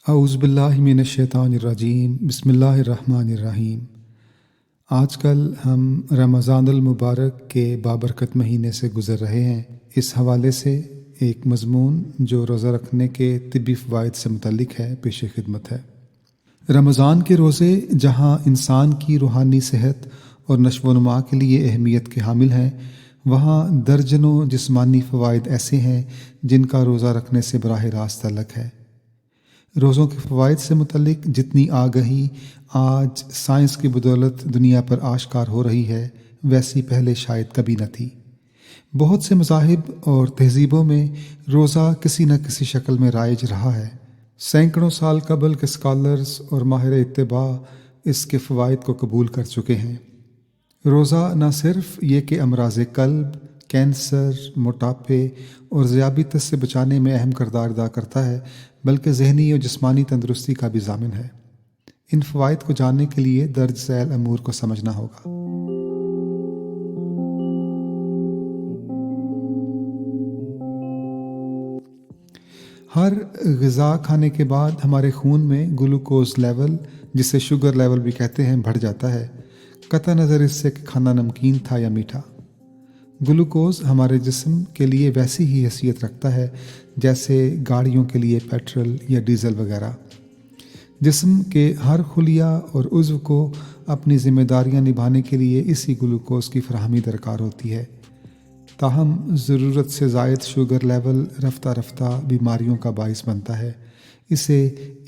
اعوذ باللہ من الشیطان الرجیم بسم اللہ الرحمن الرحیم۔ آج کل ہم رمضان المبارک کے بابرکت مہینے سے گزر رہے ہیں۔ اس حوالے سے ایک مضمون جو روزہ رکھنے کے طبی فوائد سے متعلق ہے پیش خدمت ہے۔ رمضان کے روزے جہاں انسان کی روحانی صحت اور نشو و نما کے لیے اہمیت کے حامل ہیں، وہاں درجنوں جسمانی فوائد ایسے ہیں جن کا روزہ رکھنے سے براہ راست تعلق ہے۔ روزوں کے فوائد سے متعلق جتنی آگہی آج سائنس کی بدولت دنیا پر آشکار ہو رہی ہے، ویسی پہلے شاید کبھی نہ تھی۔ بہت سے مذاہب اور تہذیبوں میں روزہ کسی نہ کسی شکل میں رائج رہا ہے۔ سینکڑوں سال قبل کے اسکالرز اور ماہر اتباع اس کے فوائد کو قبول کر چکے ہیں۔ روزہ نہ صرف یہ کہ امراض قلب، کینسر، موٹاپے اور ذیابیطس سے بچانے میں اہم کردار ادا کرتا ہے، بلکہ ذہنی اور جسمانی تندرستی کا بھی ضامن ہے۔ ان فوائد کو جاننے کے لیے درج ذیل امور کو سمجھنا ہوگا۔ ہر غذا کھانے کے بعد ہمارے خون میں گلوکوز لیول، جسے شوگر لیول بھی کہتے ہیں، بڑھ جاتا ہے، قطع نظر اس سے کہ کھانا نمکین تھا یا میٹھا۔ گلوکوز ہمارے جسم کے لیے ویسی ہی حیثیت رکھتا ہے جیسے گاڑیوں کے لیے پیٹرول یا ڈیزل وغیرہ۔ جسم کے ہر خلیہ اور عضو کو اپنی ذمہ داریاں نبھانے کے لیے اسی گلوکوز کی فراہمی درکار ہوتی ہے۔ تاہم ضرورت سے زائد شوگر لیول رفتہ رفتہ بیماریوں کا باعث بنتا ہے۔ اسے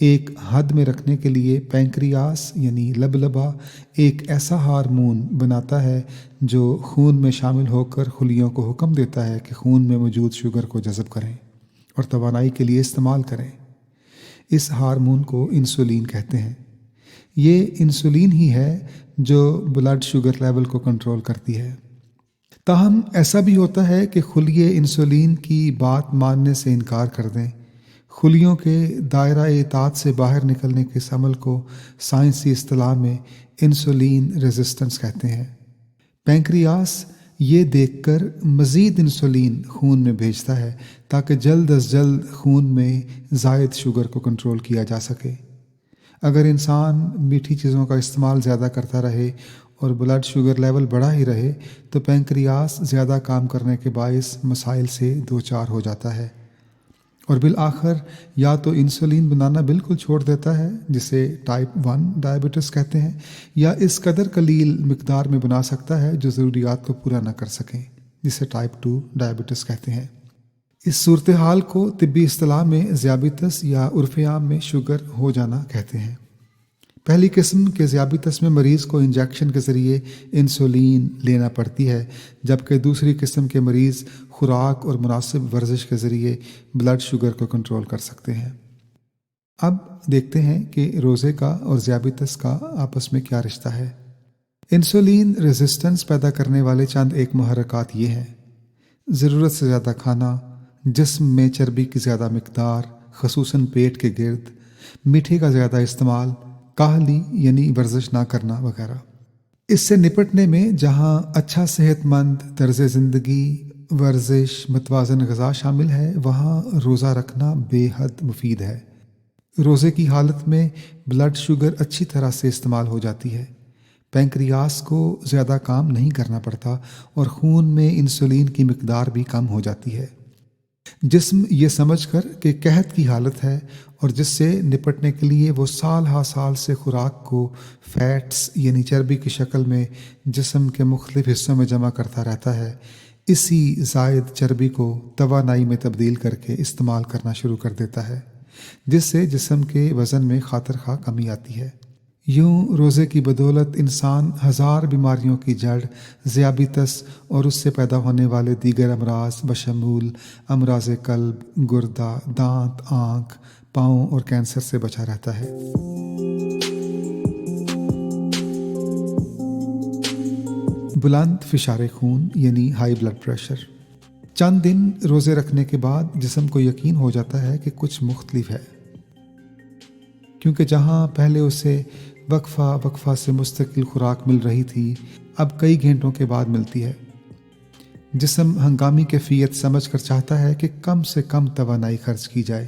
ایک حد میں رکھنے کے لیے پینکریاس یعنی لبلبا ایک ایسا ہارمون بناتا ہے جو خون میں شامل ہو کر خلیوں کو حکم دیتا ہے کہ خون میں موجود شوگر کو جذب کریں اور توانائی کے لیے استعمال کریں۔ اس ہارمون کو انسولین کہتے ہیں۔ یہ انسولین ہی ہے جو بلڈ شوگر لیول کو کنٹرول کرتی ہے۔ تاہم ایسا بھی ہوتا ہے کہ خلیے انسولین کی بات ماننے سے انکار کر دیں۔ خلیوں کے دائرہ اطاعت سے باہر نکلنے کے اس عمل کو سائنسی اصطلاح میں انسولین ریزسٹنس کہتے ہیں۔ پینکریاس یہ دیکھ کر مزید انسولین خون میں بھیجتا ہے تاکہ جلد از جلد خون میں زائد شوگر کو کنٹرول کیا جا سکے۔ اگر انسان میٹھی چیزوں کا استعمال زیادہ کرتا رہے اور بلڈ شوگر لیول بڑھا ہی رہے تو پینکریاس زیادہ کام کرنے کے باعث مسائل سے دوچار ہو جاتا ہے، اور بالآخر یا تو انسولین بنانا بالکل چھوڑ دیتا ہے، جسے ٹائپ 1 ڈائبٹس کہتے ہیں، یا اس قدر قلیل مقدار میں بنا سکتا ہے جو ضروریات کو پورا نہ کر سکیں، جسے ٹائپ 2 ڈائبٹس کہتے ہیں۔ اس صورتحال کو طبی اصطلاح میں ذیابیطس یا عرف عام میں شوگر ہو جانا کہتے ہیں۔ پہلی قسم کے ذیابیطس میں مریض کو انجیکشن کے ذریعے انسولین لینا پڑتی ہے، جبکہ دوسری قسم کے مریض خوراک اور مناسب ورزش کے ذریعے بلڈ شوگر کو کنٹرول کر سکتے ہیں۔ اب دیکھتے ہیں کہ روزے کا اور ذیابیطس کا آپس میں کیا رشتہ ہے۔ انسولین ریزسٹنس پیدا کرنے والے چند ایک محرکات یہ ہیں: ضرورت سے زیادہ کھانا، جسم میں چربی کی زیادہ مقدار خصوصاً پیٹ کے گرد، میٹھے کا زیادہ استعمال، کاہلی یعنی ورزش نہ کرنا وغیرہ۔ اس سے نپٹنے میں جہاں اچھا صحت مند طرز زندگی، ورزش، متوازن غذا شامل ہے، وہاں روزہ رکھنا بے حد مفید ہے۔ روزے کی حالت میں بلڈ شوگر اچھی طرح سے استعمال ہو جاتی ہے، پینکریاس کو زیادہ کام نہیں کرنا پڑتا اور خون میں انسولین کی مقدار بھی کم ہو جاتی ہے۔ جسم یہ سمجھ کر کہ قحط کی حالت ہے اور جس سے نپٹنے کے لیے وہ سال ہا سال سے خوراک کو فیٹس یعنی چربی کی شکل میں جسم کے مختلف حصوں میں جمع کرتا رہتا ہے، اسی زائد چربی کو توانائی میں تبدیل کر کے استعمال کرنا شروع کر دیتا ہے، جس سے جسم کے وزن میں خاطر خواہ کمی آتی ہے۔ یوں روزے کی بدولت انسان ہزار بیماریوں کی جڑ ذیابیطس اور اس سے پیدا ہونے والے دیگر امراض بشمول امراض قلب، گردہ، دانت، آنکھ، پاؤں اور کینسر سے بچا رہتا ہے۔ بلند فشار خون یعنی ہائی بلڈ پریشر۔ چند دن روزے رکھنے کے بعد جسم کو یقین ہو جاتا ہے کہ کچھ مختلف ہے، کیونکہ جہاں پہلے اسے وقفہ سے مستقل خوراک مل رہی تھی، اب کئی گھنٹوں کے بعد ملتی ہے۔ جسم ہنگامی کیفیت سمجھ کر چاہتا ہے کہ کم سے کم توانائی خرچ کی جائے،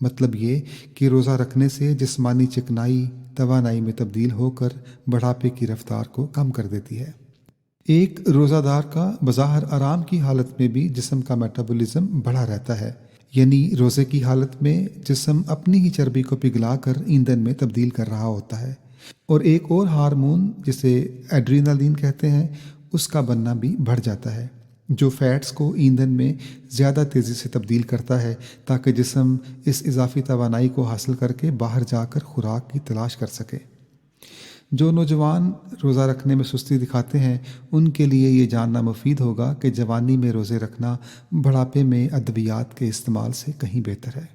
مطلب یہ کہ روزہ رکھنے سے جسمانی چکنائی توانائی میں تبدیل ہو کر بڑھاپے کی رفتار کو کم کر دیتی ہے۔ ایک روزہ دار کا بظاہر آرام کی حالت میں بھی جسم کا میٹابولزم بڑھا رہتا ہے، یعنی روزے کی حالت میں جسم اپنی ہی چربی کو پگھلا کر ایندھن میں تبدیل کر رہا ہوتا ہے، اور ایک اور ہارمون جسے ایڈرینالین کہتے ہیں اس کا بننا بھی بڑھ جاتا ہے، جو فیٹس کو ایندھن میں زیادہ تیزی سے تبدیل کرتا ہے تاکہ جسم اس اضافی توانائی کو حاصل کر کے باہر جا کر خوراک کی تلاش کر سکے۔ جو نوجوان روزہ رکھنے میں سستی دکھاتے ہیں ان کے لیے یہ جاننا مفید ہوگا کہ جوانی میں روزے رکھنا بڑھاپے میں ادویات کے استعمال سے کہیں بہتر ہے۔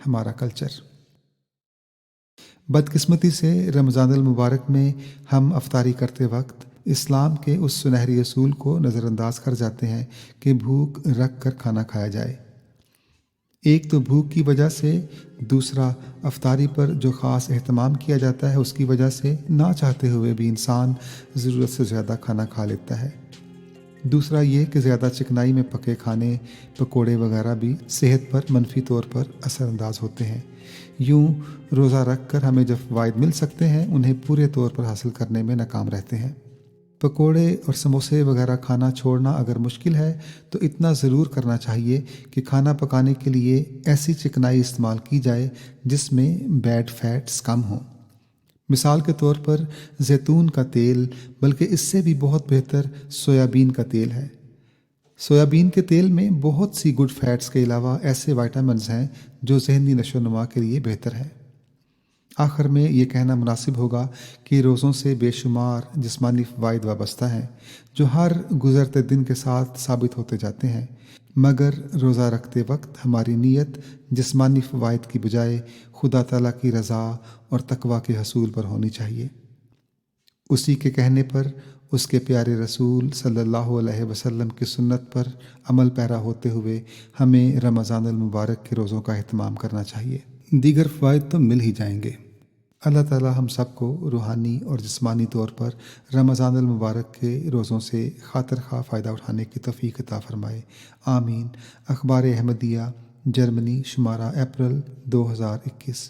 ہمارا کلچر۔ بدقسمتی سے رمضان المبارک میں ہم افطاری کرتے وقت اسلام کے اس سنہری اصول کو نظر انداز کر جاتے ہیں کہ بھوک رکھ کر کھانا کھایا جائے۔ ایک تو بھوک کی وجہ سے، دوسرا افطاری پر جو خاص اہتمام کیا جاتا ہے اس کی وجہ سے نہ چاہتے ہوئے بھی انسان ضرورت سے زیادہ کھانا کھا لیتا ہے۔ دوسرا یہ کہ زیادہ چکنائی میں پکے کھانے، پکوڑے وغیرہ بھی صحت پر منفی طور پر اثر انداز ہوتے ہیں۔ یوں روزہ رکھ کر ہمیں جو فوائد مل سکتے ہیں انہیں پورے طور پر حاصل کرنے میں ناکام رہتے ہیں۔ پکوڑے اور سموسے وغیرہ کھانا چھوڑنا اگر مشکل ہے تو اتنا ضرور کرنا چاہیے کہ کھانا پکانے کے لیے ایسی چکنائی استعمال کی جائے جس میں بیڈ فیٹس کم ہوں۔ مثال کے طور پر زیتون کا تیل، بلکہ اس سے بھی بہت بہتر سویابین کا تیل ہے۔ سویابین کے تیل میں بہت سی گڈ فیٹس کے علاوہ ایسے وائٹامنز ہیں جو ذہنی نشو و نما کے لیے بہتر ہیں۔ آخر میں یہ کہنا مناسب ہوگا کہ روزوں سے بے شمار جسمانی فوائد وابستہ ہیں جو ہر گزرتے دن کے ساتھ ثابت ہوتے جاتے ہیں، مگر روزہ رکھتے وقت ہماری نیت جسمانی فوائد کی بجائے خدا تعالیٰ کی رضا اور تقویٰ کے حصول پر ہونی چاہیے۔ اسی کے کہنے پر اس کے پیارے رسول صلی اللہ علیہ وسلم کی سنت پر عمل پیرا ہوتے ہوئے ہمیں رمضان المبارک کے روزوں کا اہتمام کرنا چاہیے۔ دیگر فوائد تو مل ہی جائیں گے۔ اللہ تعالی ہم سب کو روحانی اور جسمانی طور پر رمضان المبارک کے روزوں سے خاطر خواہ فائدہ اٹھانے کی توفیق عطا فرمائے، آمین۔ اخبار احمدیہ، جرمنی، شمارہ اپریل 2021۔